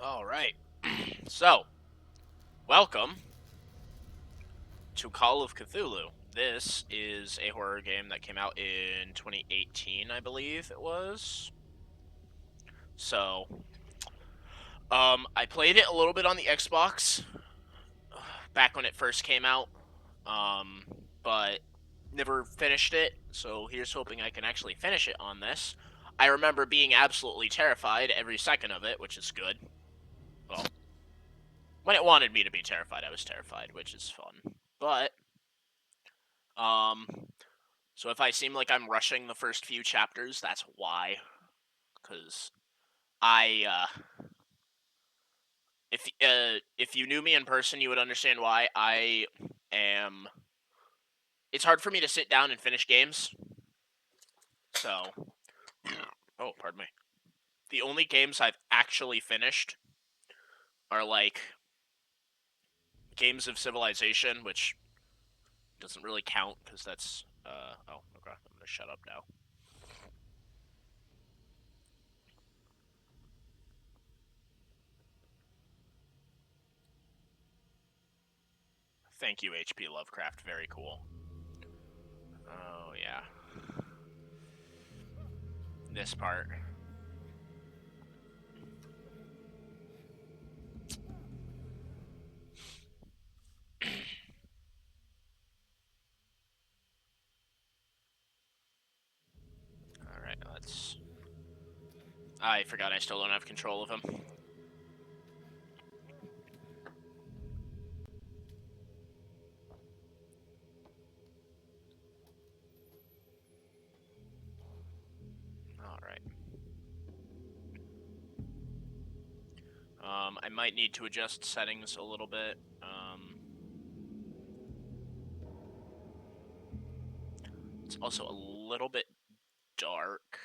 All right. So, welcome to Call of Cthulhu. This is a horror game that came out in 2018, I believe it was. So, I played it a little bit on the Xbox back when it first came out, um, but never finished it. So here's hoping I can actually finish it on this. I remember being absolutely terrified every second of it, which is good. Well, when it wanted me to be terrified, I was terrified, which is fun. But Um, so if I seem like I'm rushing the first few chapters, that's why. Because I, if you knew me in person, you would understand why I am. It's hard for me to sit down and finish games. So, oh, pardon me. The only games I've actually finished are like games of Civilization, which doesn't really count because that's. Oh, okay. I'm gonna shut up now. Thank you, HP Lovecraft. Very cool. Oh yeah, this part. All right, let's. I forgot I still don't have control of him. Alright. I might need to adjust settings a little bit. It's also a little bit dark.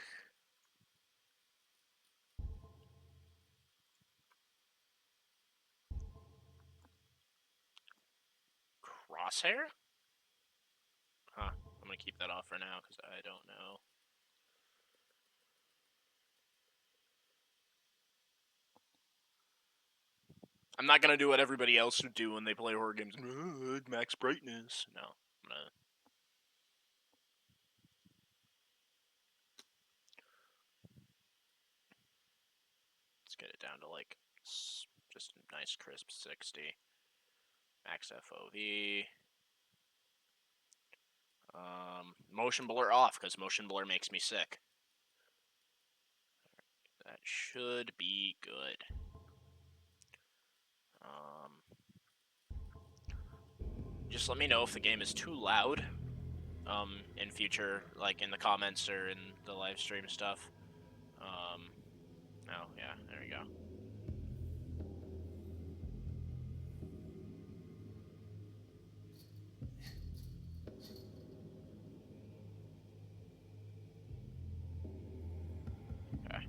Crosshair? Huh. I'm gonna keep that off for now because I don't know. I'm not gonna do what everybody else would do when they play horror games. Max brightness. No. I'm gonna. Let's get it down to like just a nice crisp 60. Max FOV. Motion blur off because motion blur makes me sick. That should be good. Just let me know if the game is too loud. In future, like in the comments or in the live stream stuff. Oh yeah, there we go. Okay.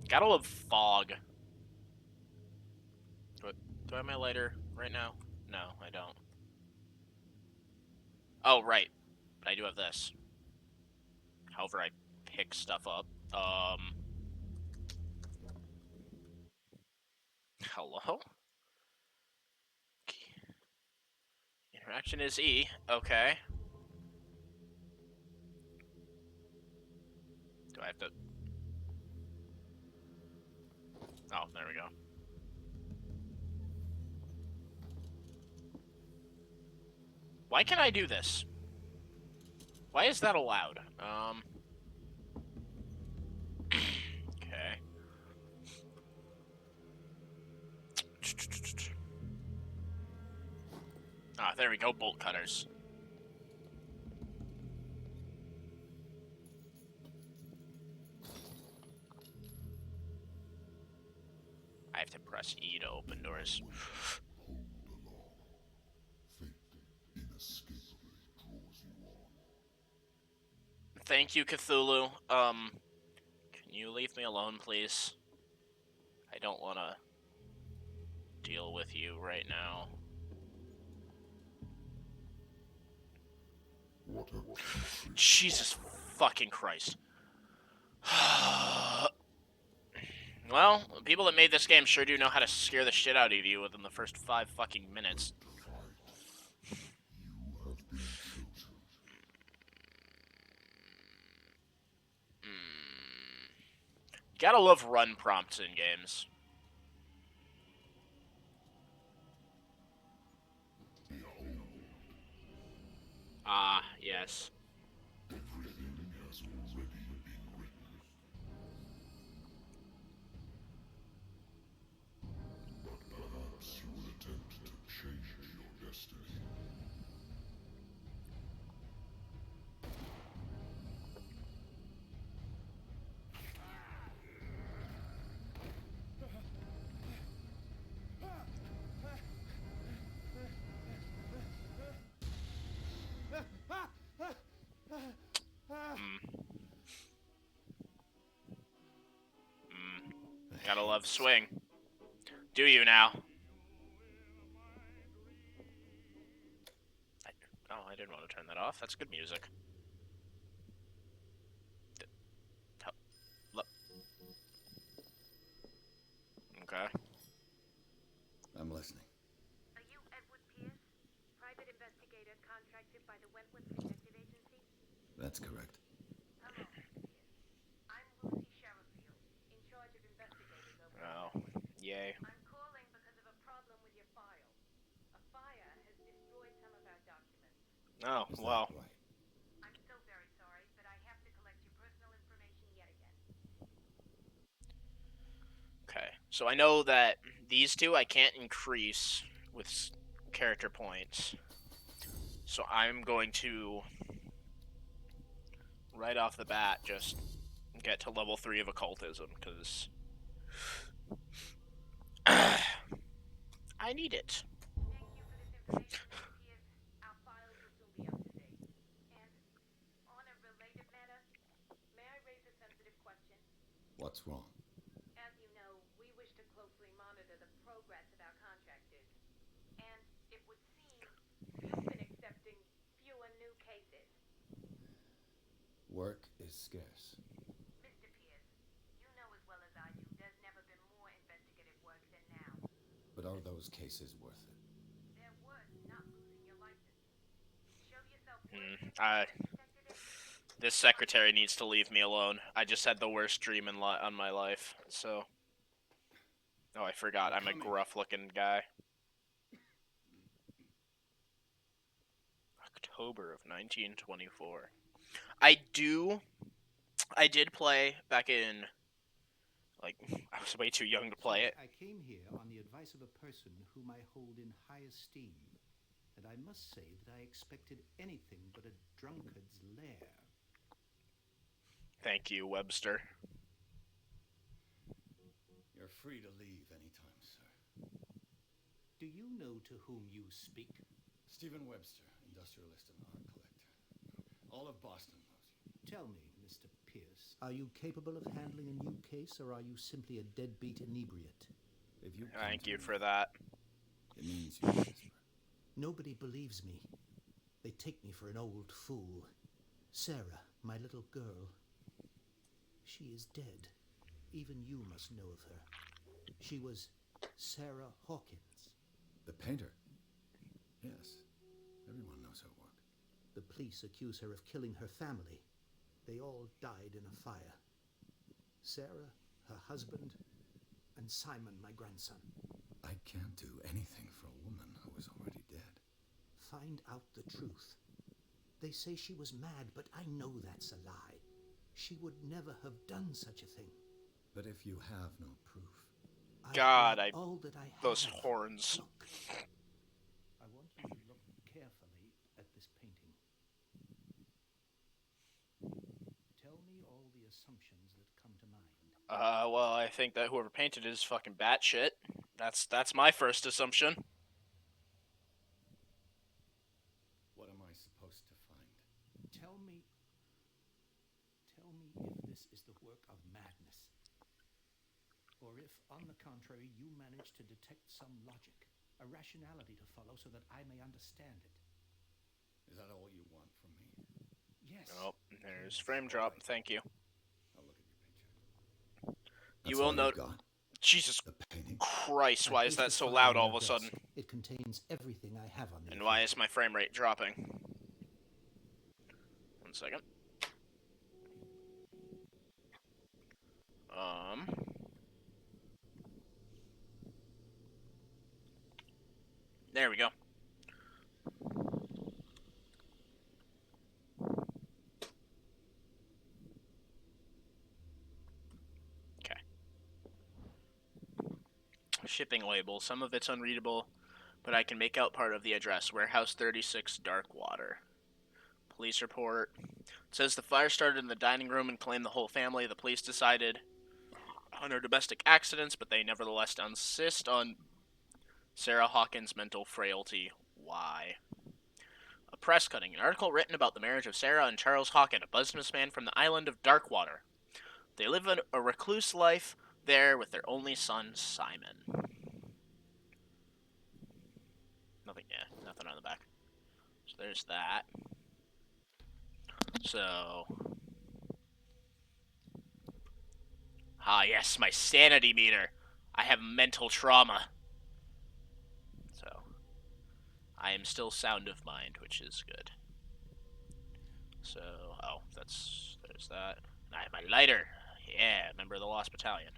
Gotta love fog. Do I have my lighter right now? No, I don't. Oh, right. But I do have this. However, I pick stuff up. Hello? Interaction is E. Okay. Do I have to... Oh, there we go. Why can I do this? Why is that allowed? Okay. Ah, there we go, bolt cutters. I have to press E to open doors. Thank you, Cthulhu. Can you leave me alone, please? I don't want to deal with you right now. Jesus fucking Christ. Well, people that made this game sure do know how to scare the shit out of you within the first 5 fucking minutes. Gotta love run prompts in games. Ah, yes. Mm. Mm. Gotta love swing. Do you now? Oh, I didn't want to turn that off. That's good music. Okay. I'm listening. Are you Edward Pierce, private investigator contracted by the Wentworth Detective Agency? That's correct. Hello, Mr. Pierce. I'm Lucy Sherrifield, in charge of investigators over at Oh, Wentworth. yay. I'm calling because of a problem with your file. A fire has destroyed some of our documents. Oh, Is that well. right? I'm so very sorry, but I have to collect your personal information yet again. Okay. So I know that these two I can't increase with character points. So I'm going to, right off the bat, just get to level 3 of occultism, because I need it. Thank you for this information, Mr. Pierce. Our files will soon be up to date. And on a related matter, may I raise a sensitive question? What's wrong? As you know, we wish to closely monitor the progress of our contractors. And it would seem you've been accepting fewer new cases. Work is scarce. Mr. Pierce, you know as well as I do there's never been more investigative work than now. But are those cases worth it? They're worth not losing your license. Show yourself Hmm. worthy of the title Detective Agency. This secretary needs to leave me alone. I just had the worst dream on my life, so... Oh, I forgot. I'm a gruff-looking guy. October of 1924. I did play back in, like, I was way too young to play it. I came here on the advice of a person whom I hold in high esteem, and I must say that I expected anything but a drunkard's lair. Thank you, Webster. You're free to leave anytime, sir. Do you know to whom you speak? Stephen Webster, industrialist and art collector. All of Boston knows you. Tell me, Mr. Pierce, are you capable of handling a new case, or are you simply a deadbeat inebriate? If you Thank you me, for that. it means you're desperate. Nobody believes me. They take me for an old fool. Sarah, my little girl. She is dead. Even you must know of her. She was Sarah Hawkins. The painter? Yes. Everyone knows her work. The police accuse her of killing her family. They all died in a fire. Sarah, her husband, and Simon, my grandson. I can't do anything for a woman who is already dead. Find out the truth. They say she was mad, but I know that's a lie. She would never have done such a thing. But if you have no proof... God, all that I have. those horns. Look. I want you to look carefully at this painting. Tell me all the assumptions that come to mind. Well, I think that whoever painted it is fucking batshit. That's my first assumption. What am I supposed to find? Tell me if this is the work of madness, or if, on the contrary, you manage to detect some logic, a rationality to follow so that I may understand it. Is that all you want from me? Yes. Oh, there's frame drop. Thank you. I'll look at your paycheck. You That's will all you've note. got? Jesus The painting? Christ, I why is placed that a so file loud on all your of a sudden? desk. It contains everything I have on the And why affair. is my frame rate dropping? 1 second. There we go. Okay. Shipping label. Some of it's unreadable, but I can make out part of the address. Warehouse 36, Darkwater. Police report. It says the fire started in the dining room and claimed the whole family. The police decided on her domestic accidents, but they nevertheless insist on Sarah Hawkins' mental frailty. Why? A press cutting. An article written about the marriage of Sarah and Charles Hawkins, a businessman from the island of Darkwater. They live a recluse life there with their only son, Simon. Nothing on the back. So there's that. So. Ah, yes, my sanity meter. I have mental trauma. So. I am still sound of mind, which is good. So. Oh, there's that. And I have my lighter. Yeah, member of the Lost Battalion.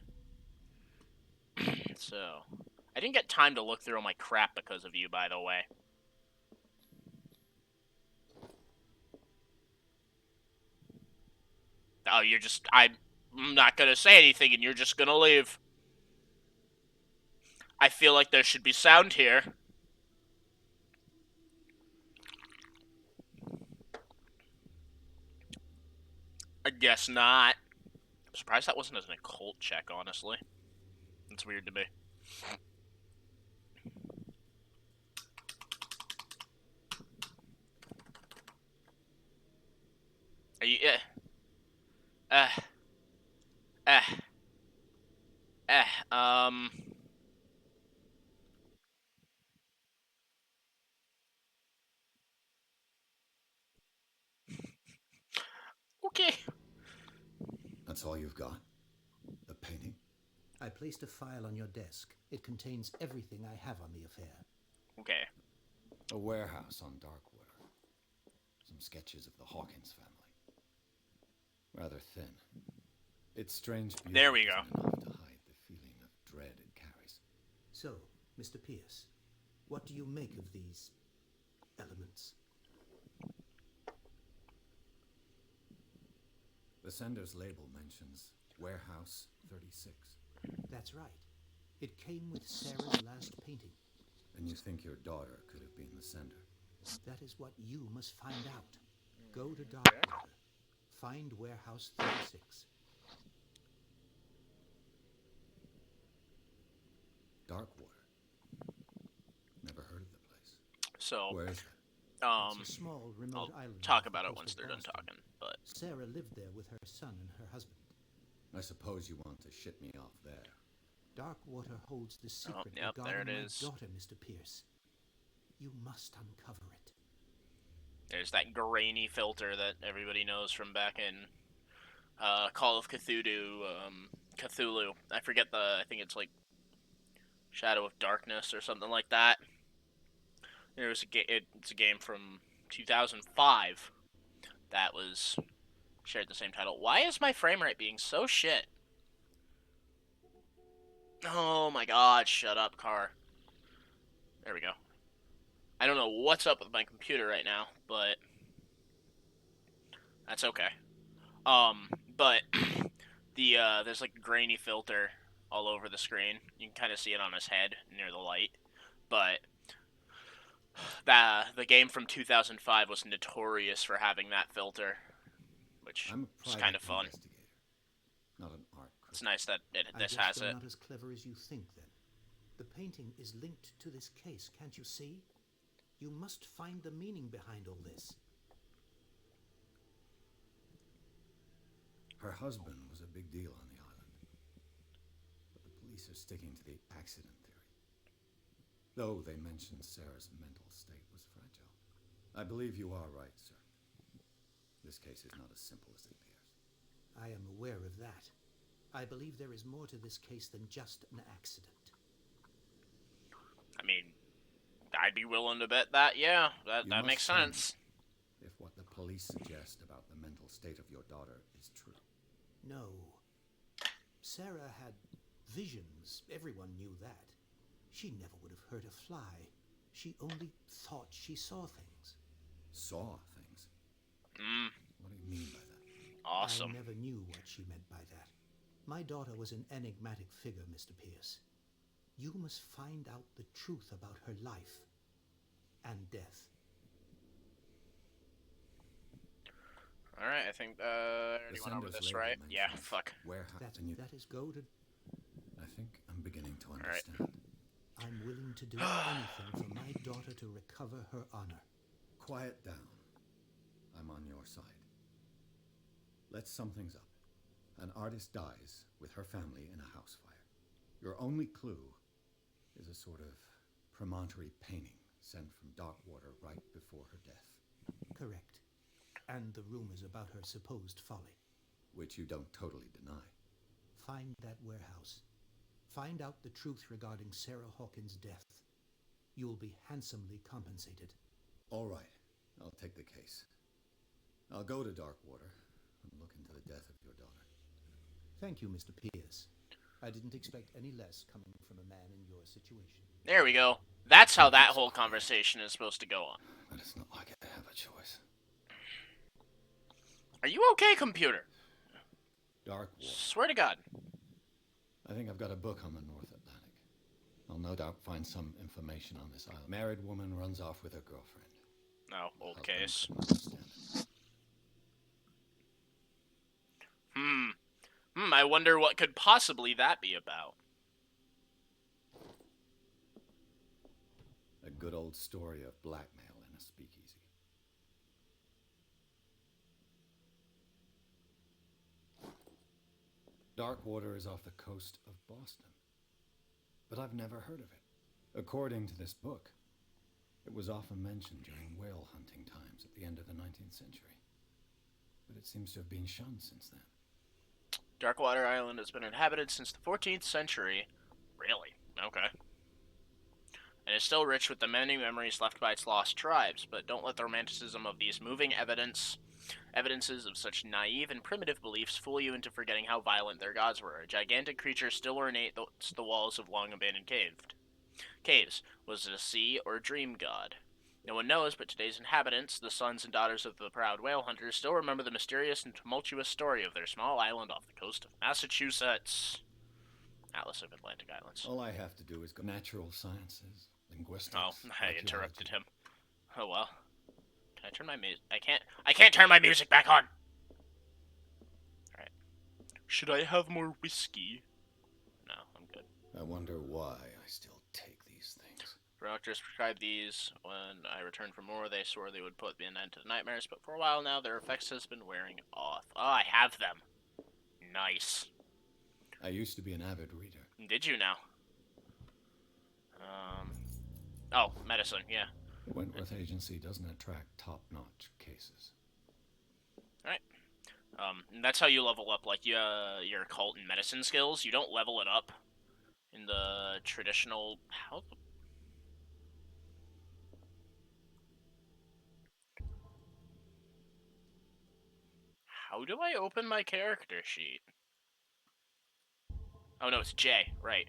So. I didn't get time to look through all my crap because of you, by the way. Oh, I'm not gonna say anything and you're just gonna leave. I feel like there should be sound here. I guess not. I'm surprised that wasn't an occult check, honestly. It's weird to me. Are you... Uh... Uh... Um... Okay. That's all you've got? The painting? I placed a file on your desk. It contains everything I have on the affair. Okay. A warehouse on Darkwater. Some sketches of the Hawkins family. Rather thin. Its strange beauty There we go. isn't enough to hide the feeling of dread it carries. So, Mr. Pierce, what do you make of these elements? The sender's label mentions Warehouse 36. That's right. It came with Sarah's last painting. And you think your daughter could have been the sender? That is what you must find out. Go to Darkwater. Find Warehouse 36. Darkwater? Never heard of the place. So, Where is it? It's a small, remote I'll island. talk off the about it coast once of they're done Boston. talking, but... Sarah lived there with her son and her husband. I suppose you want to ship me off there. Darkwater holds the secret yep, there regarding it my is. daughter, Mr. Pierce. You must uncover it. There's that grainy filter that everybody knows from back in Call of Cthulhu. Cthulhu. I forget I think it's like Shadow of Darkness or something like that. There was it's a game from 2005 that was shared the same title. Why is my frame rate being so shit? Oh my god, shut up, car. There we go. I don't know what's up with my computer right now, but that's okay. But there's like a grainy filter all over the screen. You can kind of see it on his head near the light. But the game from 2005 was notorious for having that filter, which I'm a is private kind of fun. investigator, not an art critic. It's nice that this I guess has you're it. not as clever as you think, then. The painting is linked to this case, can't you see? You must find the meaning behind all this. Her husband was a big deal on the island. But the police are sticking to the accident theory. Though they mentioned Sarah's mental state was fragile. I believe you are right, sir. This case is not as simple as it appears. I am aware of that. I believe there is more to this case than just an accident. I mean, I'd be willing to bet that, yeah, You that must makes tell me sense. if what the police suggest about the mental state of your daughter is true. No. Sarah had visions. Everyone knew that. She never would have hurt a fly. She only thought she saw things. Saw things? Mm, What do you mean by that? awesome. I never knew what she meant by that. My daughter was an enigmatic figure, Mr. Pierce. You must find out the truth about her life and death. Alright, I think, already went over this, right? Yeah, fuck. Warehouse. That is goaded. I think I'm beginning to right. understand. I'm willing to do anything for my daughter to recover her honor. Quiet down. I'm on your side. Let's sum things up. An artist dies with her family in a house fire. Your only clue is a sort of promontory painting sent from Darkwater right before her death. Correct. And the rumors about her supposed folly. Which you don't totally deny. Find that warehouse. Find out the truth regarding Sarah Hawkins' death. You'll be handsomely compensated. All right, I'll take the case. I'll go to Darkwater and look into the death of your daughter. Thank you, Mr. Pierce. I didn't expect any less coming from a man in your situation. There we go. That's how that whole conversation is supposed to go on. But it's not like I have a choice. Are you okay, computer? Darkwater. Swear to God. I think I've got a book on the North Atlantic. I'll no doubt find some information on this island. Married woman runs off with her girlfriend. No, old Husband case. couldn't understand it. I wonder what could possibly that be about. A good old story of blackmail in a speakeasy. Darkwater is off the coast of Boston. But I've never heard of it. According to this book, it was often mentioned during whale hunting times at the end of the 19th century. But it seems to have been shunned since then. Darkwater Island has been inhabited since the 14th century. Really? Okay. And is still rich with the many memories left by its lost tribes, but don't let the romanticism of these moving evidences of such naive and primitive beliefs fool you into forgetting how violent their gods were. A gigantic creature still ornate the walls of long-abandoned caves. Was it a sea or dream god? No one knows, but today's inhabitants, the sons and daughters of the proud whale hunters, still remember the mysterious and tumultuous story of their small island off the coast of Massachusetts. Atlas of Atlantic Islands. All I have to do is go natural sciences, linguistics. Oh, I interrupted archaeology. him. Oh well. Can I turn my music? I can't turn my music back on! Alright. Should I have more whiskey? No, I'm good. I wonder why I still take these things. Doctors prescribed these. When I returned for more, they swore they would put an end to the nightmares, but for a while now, their effects has been wearing off. Oh, I have them. Nice. I used to be an avid reader. Did you now? Oh, medicine, yeah. The Wentworth Agency doesn't attract top-notch cases. Alright. And that's how you level up, like, your occult and medicine skills. You don't level it up in the traditional... How do I open my character sheet? Oh no, it's J, right.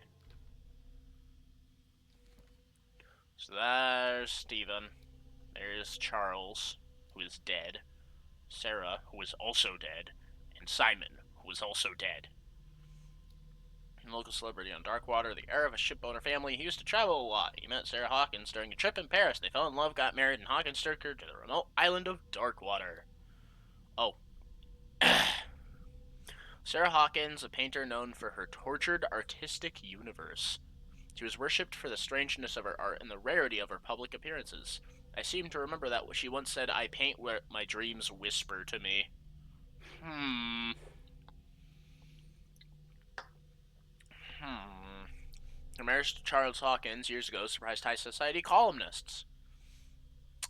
So there's Stephen. There's Charles, who is dead. Sarah, who is also dead. And Simon, who is also dead. A local celebrity on Darkwater, the heir of a shipowner family. He used to travel a lot. He met Sarah Hawkins during a trip in Paris. They fell in love, got married, and Hawkins took her to the remote island of Darkwater. Oh. Sarah Hawkins, a painter known for her tortured artistic universe. She was worshipped for the strangeness of her art and the rarity of her public appearances. I seem to remember that she once said, "I paint what my dreams whisper to me." Her marriage to Charles Hawkins years ago surprised high society columnists.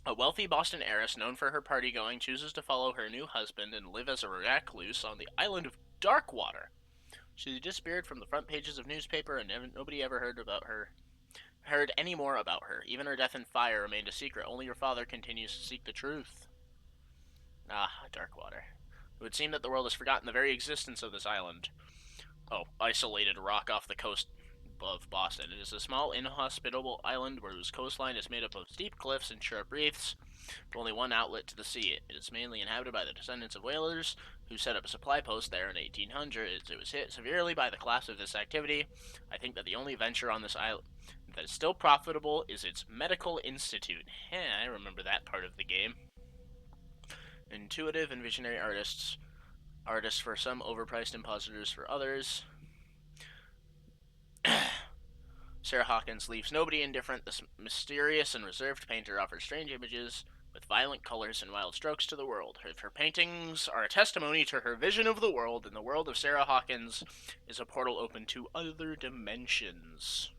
A wealthy Boston heiress known for her party-going chooses to follow her new husband and live as a recluse on the island of Darkwater. She disappeared from the front pages of newspaper, and nobody ever heard any more about her. Even her death in fire remained a secret. Only your father continues to seek the truth. Ah, Darkwater. It would seem that the world has forgotten the very existence of this island. Oh, isolated rock off the coast of Boston. It is a small, inhospitable island whose coastline is made up of steep cliffs and sharp reefs, with only one outlet to the sea. It is mainly inhabited by the descendants of whalers who set up a supply post there in 1800s. It was hit severely by the collapse of this activity. I think that the only venture on this island that is still profitable is its medical institute. I remember that part of the game. Intuitive and visionary artists for some, overpriced impositors for others. Sarah Hawkins leaves nobody indifferent. This mysterious and reserved painter offers strange images with violent colors and wild strokes to the world. Her paintings are a testimony to her vision of the world, and the world of Sarah Hawkins is a portal open to other dimensions.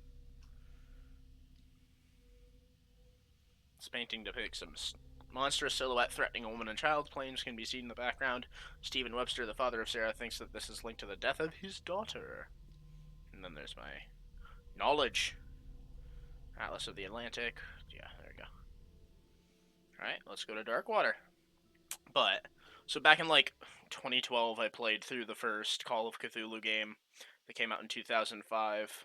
This painting depicts a monstrous silhouette threatening a woman and child. Flames can be seen in the background. Stephen Webster, the father of Sarah, thinks that this is linked to the death of his daughter. And then there's my knowledge. Atlas of the Atlantic. Yeah, there we go. Alright, let's go to Darkwater. But, so back in like 2012, I played through the first Call of Cthulhu game that came out in 2005.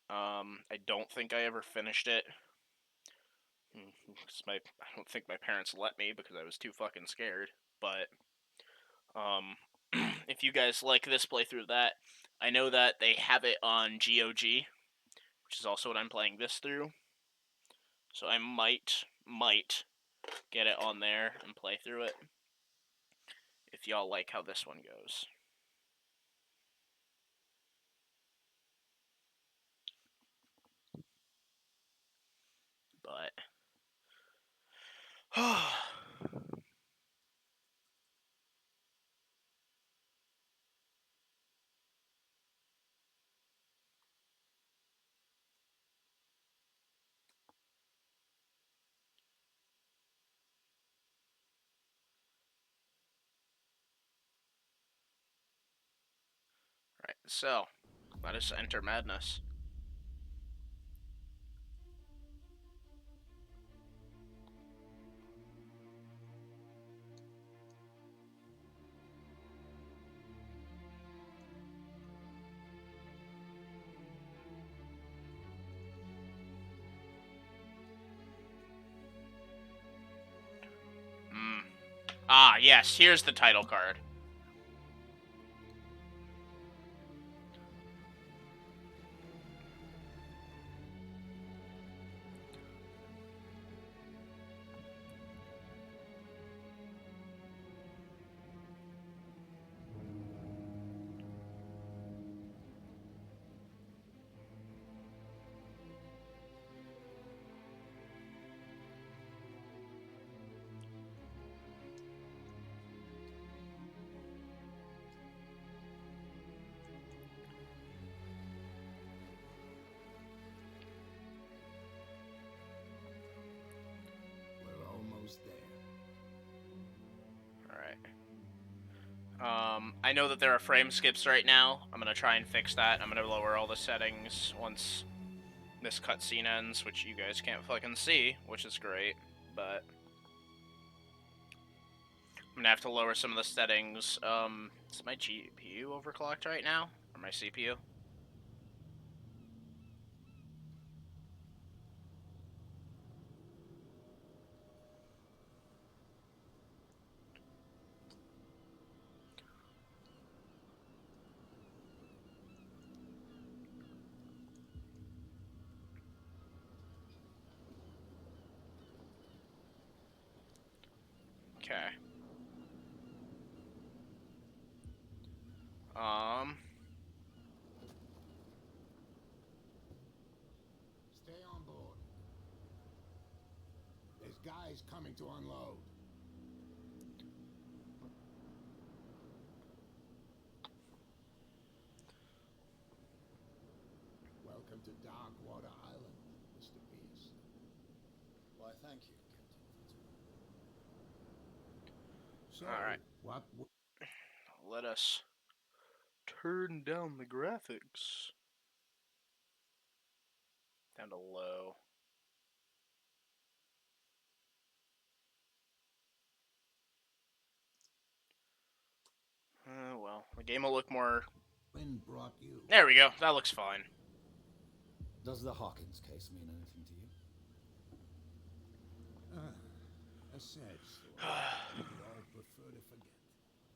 I don't think I ever finished it. I don't think my parents let me because I was too fucking scared. But, if you guys like this playthrough of that, I know that they have it on GOG, which is also what I'm playing this through. So I might get it on there and play through it if y'all like how this one goes. But right, so let us enter madness. Ah, yes, here's the title card. We're almost there. Alright. I know that there are frame skips right now. I'm gonna try and fix that. I'm gonna lower all the settings once this cutscene ends, which you guys can't fucking see, which is great, but I'm gonna have to lower some of the settings. Is my GPU overclocked right now? Or my CPU? Okay. Stay on board. There's guys coming to unload. Welcome to Darkwater Island, Mr. Beast. Why, thank you, Captain. So, Alright. what? Let us turn down the graphics. Down to low. Well, the game will look more... Wind brought you. There we go. That looks fine. Does the Hawkins case mean anything to you? A sad story. We all prefer to forget.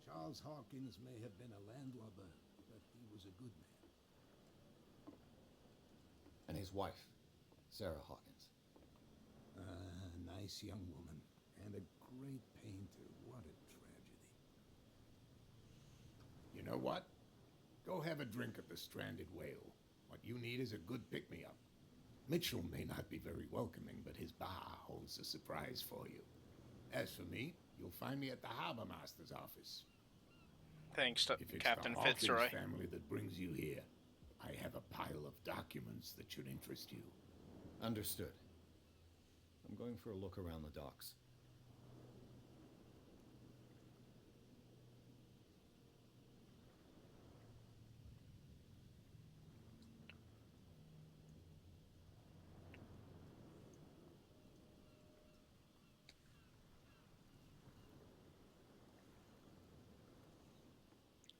Charles Hawkins may have been a landlubber, but he was a good man. And his wife, Sarah Hawkins. Nice young woman, and a great painter. What a tragedy. You know what? Go have a drink at the Stranded Whale. What you need is a good pick-me-up. Mitchell may not be very welcoming, but his bar holds a surprise for you. As for me, you'll find me at the Harbor Master's office. Thanks to If it's Captain the Hawkins Fitzroy. family that brings you here, I have a pile of documents that should interest you. Understood. I'm going for a look around the docks.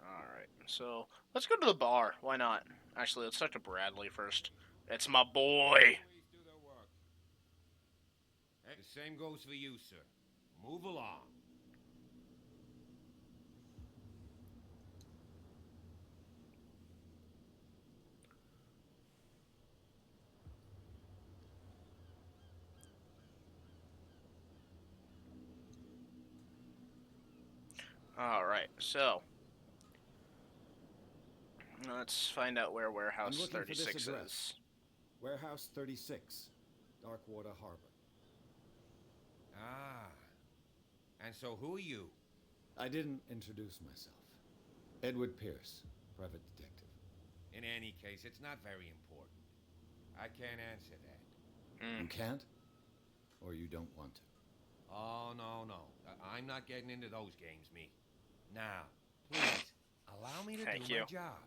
Alright, so let's go to the bar. Why not? Actually, let's talk to Bradley first. It's my boy. Do their work. The same goes for you, sir. Move along. Alright, so let's find out where Warehouse I'm looking for this 36 address. is. Warehouse 36, Darkwater Harbor. Ah. And so who are you? I didn't introduce myself. Edward Pierce, private detective. In any case, it's not very important. I can't answer that. You can't? Or you don't want to? Oh, no. I'm not getting into those games, me. Now, please, allow me to Thank do you. my job.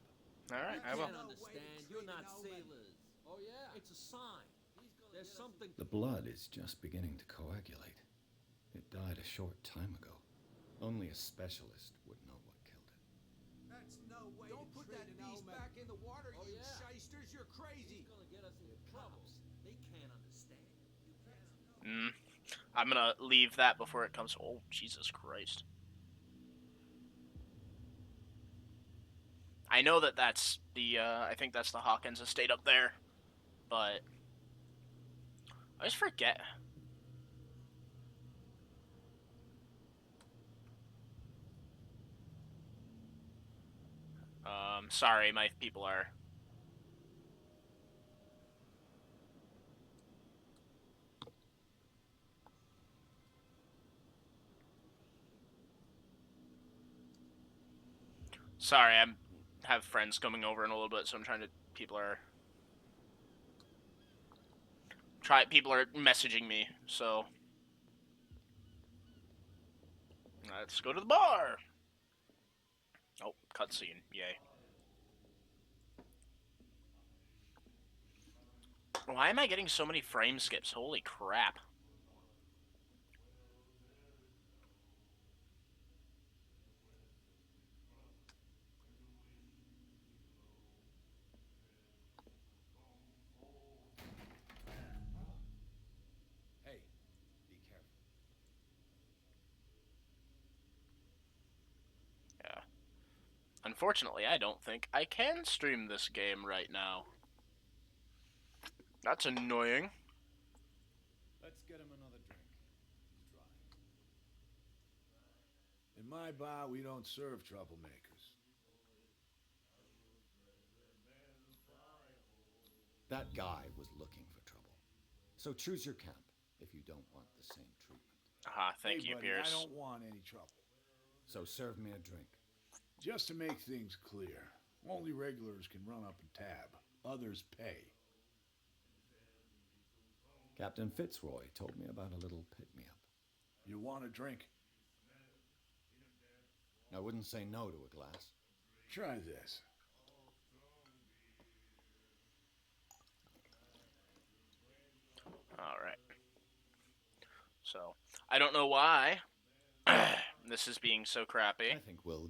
Alright, I will. Can't understand. You're not sailors. Oh yeah, it's a sign. There's something. The blood is just beginning to coagulate. It died a short time ago. Only a specialist would know what killed it. That's no way Don't to put treat that an beast old man. back in the water, Oh, you yeah. shysters. You're crazy. He's gonna get us into trouble. They can't understand. I'm gonna leave that before it comes. Oh, Jesus Christ. I know that that's the, I think that's the Hawkins estate up there, but I just forget. Sorry, my people are... Sorry, I have friends coming over in a little bit, so I'm trying to... People are messaging me, so... Let's go to the bar! Oh, cutscene, yay. Why am I getting so many frame skips? Holy crap. Hey, be careful. Yeah. Unfortunately, I don't think I can stream this game right now. That's annoying. Let's get him another drink. He's dry. In my bar, we don't serve troublemakers. That guy was looking for trouble. So choose your camp if you don't want the same treatment. Aha, thank Hey, you, buddy, Pierce. I don't want any trouble. So serve me a drink. Just to make things clear, only regulars can run up a tab. Others pay. Captain Fitzroy told me about a little pick-me-up. You want a drink? I wouldn't say no to a glass. Try this. All right. So I don't know why this is being so crappy. I think we'll